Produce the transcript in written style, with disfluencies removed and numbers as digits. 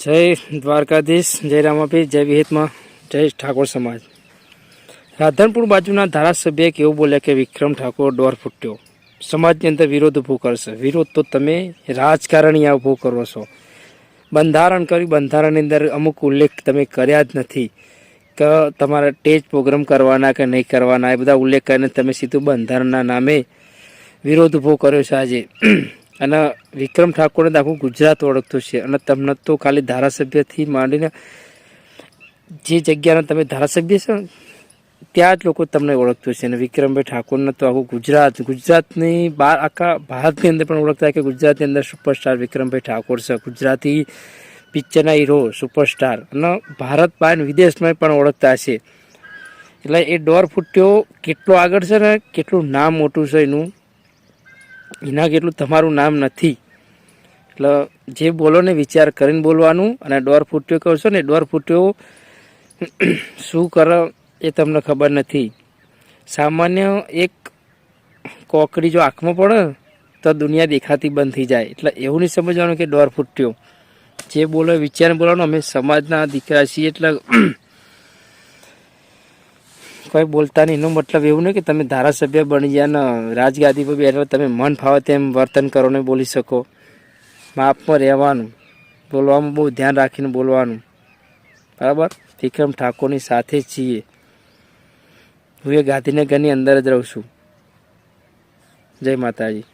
જય દ્વારકાધીશ, જય રામાપીર, જય વિહિતમાં, જય ઠાકોર સમાજ। રાધનપુર બાજુના ધારાસભ્ય કેવું બોલ્યા કે વિક્રમ ઠાકોર દોર ફૂટ્યો, સમાજની અંદર વિરોધ ઊભો કરશે। વિરોધ તો તમે રાજકારણીયા ઊભો કરો છો। બંધારણ કર્યું, બંધારણની અંદર અમુક ઉલ્લેખ તમે કર્યા જ નથી કે તમારે સ્ટેજ પ્રોગ્રામ કરવાના કે નહીં કરવાના, એ બધા ઉલ્લેખ કરીને તમે સીધું બંધારણના નામે વિરોધ ઊભો કર્યો છે આજે। અને વિક્રમ ઠાકોરને તો આખું ગુજરાત ઓળખતું છે, અને તમને તો ખાલી ધારાસભ્યથી માંડીને જે જગ્યાના તમે ધારાસભ્ય છો ત્યાં જ લોકો તમને ઓળખતું છે। અને વિક્રમભાઈ ઠાકોરને તો આખું ગુજરાતની બહાર, આખા ભારતની અંદર પણ ઓળખતા કે ગુજરાતની અંદર સુપરસ્ટાર વિક્રમભાઈ ઠાકોર છે। ગુજરાતી પિક્ચરના હીરો, સુપરસ્ટાર, અને ભારત બહાર વિદેશમાં પણ ઓળખતા છે। એટલે એ દોર ફૂટ્યો કેટલો આગળ છે ને, કેટલું નામ મોટું છે એના કેટલું તમારું નામ નથી। એટલે જે બોલો ને વિચાર કરીને બોલવાનું। અને દોર ફૂટ્યો કહો છો ને, દોર ફૂટ્યો શું કરે એ તમને ખબર નથી। સામાન્ય એક કોકડી જો આંખમાં પડે તો દુનિયા દેખાતી બંધ થઈ જાય। એટલે એવું નહીં સમજવાનું કે દોર ફૂટ્યો, જે બોલો વિચાર બોલવાનું। અમે સમાજના દીકરા છીએ એટલે કોઈ બોલતા નહીં। એનો મતલબ એવું નહીં કે તમે ધારાસભ્ય બની ગયા ને રાજગાદી પર બેઠો તમે મન ફાવે તેમ વર્તન કરો ને બોલી શકો। માપમાં રહેવાનું, બોલવામાં બહુ ધ્યાન રાખીને બોલવાનું, બરાબર। વિક્રમ ઠાકોરની સાથે જ છીએ। હું એ ગાંધીનગરની અંદર જ રહું છું। જય માતાજી।